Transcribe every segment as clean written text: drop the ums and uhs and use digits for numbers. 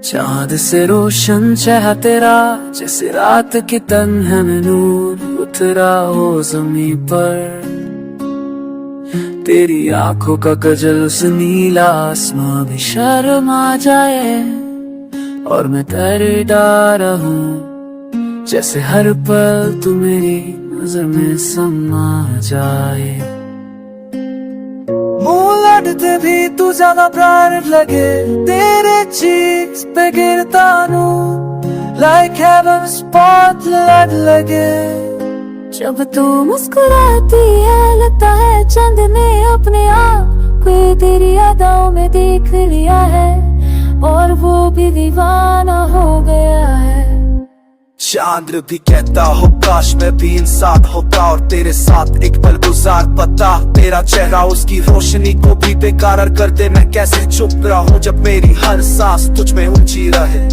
चांद से रोशन चेहरा तेरा, जैसे रात के तन्हे में नूर उतरा हो जमी पर। तेरी आंखों का कजल से नीला आसमां भी शर्मा जाए, और मैं डर रहूं जैसे हर पल तू मेरी नजर में समा जाए। मुंह लड़ते भी तू ज्यादा प्यार लगे, तेरे चीक्स पे गिरता नूर लाइक हेवन स्पॉटलाइट लगे। जब तू मुस्कुराती है लगता है चंद ने अपने आप को तेरी यादों में देख लिया है, और वो भी दीवाना हो गया है। चांद भी कहता हो काश मैं भी इंसान होता और तेरे साथ एक पल गुजार पाता। तेरा चेहरा उसकी रोशनी को भी बेकार कर दे, मैं कैसे चुप रहूं जब मेरी हर सांस तुझ में ऊंची रहे।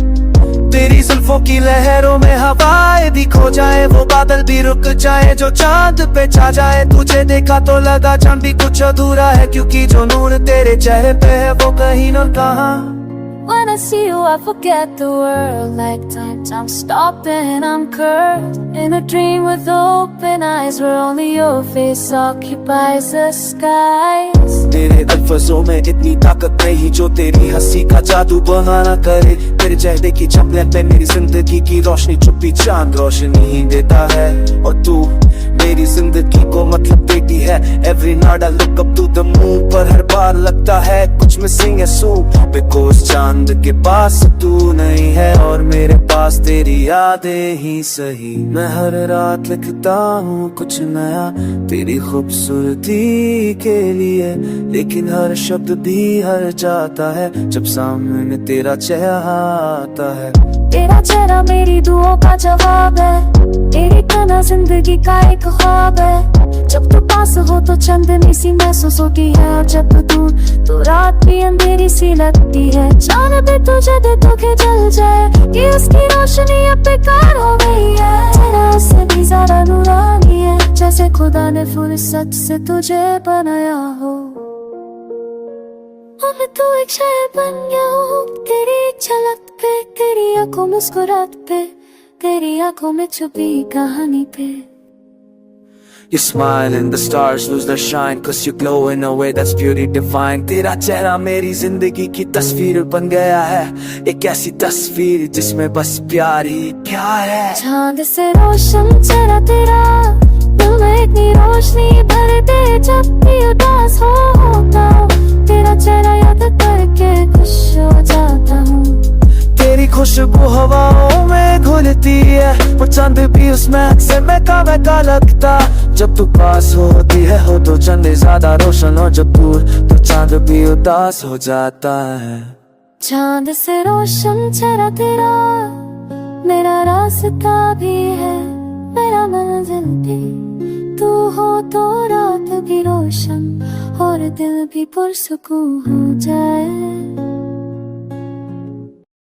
तेरी जुल्फों की लहरों में हवाएं भी खो जाए, वो बादल भी रुक जाए जो चांद पे छा जाए। तुझे देखा तो लगा चांद भी कुछ अधूरा है, क्योंकि जो नूर तेरे चेहरे पे है वो कहीं न कहां। When I see you, I forget the world. Like times I'm stopping, I'm cursed in a dream with open eyes, where only your face occupies the skies. तेरे अल्फाजों में इतनी ताकत नहीं जो तेरी हंसी का जादू बहाना करे। तेरे चेहरे की चमक पे मेरी जिंदगी की रोशनी चुप्पी चांद रोशनी ही देता है, और तू मेरी जिंदगी को मतलब देती है। Every night I look up to the moon, पर हर बार लगता है कुछ मिसिंग है soon, because चांद के पास तू नहीं है और मेरे पास तेरी यादें ही सही। मैं हर रात लिखता हूँ कुछ नया तेरी खूबसूरती के लिए, लेकिन हर शब्द भी हर जाता है जब सामने तेरा चेहरा आता है। तेरा चेहरा मेरी दुआओं का जवाब है, तेरी कना जिंदगी का एक ख्वाब है। जब तू पास हो तो चांदनी सी महसूस होती है, और जब तू दूर तो रात भी अंधेरी सी लगती है। जान भी तुझे दे तो के जल जाए कि उसकी रोशनी अब बेकार हो गई है। तेरा उससे भी ज्यादा नूरानी है, जैसे खुदा ने फुर्सत से तुझे बनाया हो। अब तू एक शायर बन गया हो, तेरी झलक पे, तेरी आंखों मुस्कुराहट पे, तेरी आंखों में छुपी कहानी पे। You smile and the stars lose their shine, cause you glow in a way that's beauty divine. तेरा चेहरा मेरी जिंदगी की तस्वीर बन गया है, एक ऐसी तस्वीर जिसमें बस प्यार ही प्यार है। चांद से रोशन चेहरा तेरा, दिल में इतनी रोशनी भर दे जब भी उदास होता हूँ। तेरा चेहरा याद करके खुश हो जाता हूँ। तेरी खुशबू हवाओं में घुलती है, वो चांद भी उसमें अक्सर महका लगता। जब तू पास होती है हो तो चंद ज्यादा रोशन, और जब दूर तो चांद भी उदास हो जाता है। चांद से रोशन चेहरा तेरा, मेरा रास्ता भी है, मेरा मंजिल भी। तू हो तो रात भी रोशन और दिल भी पुरसुकून हो जाए।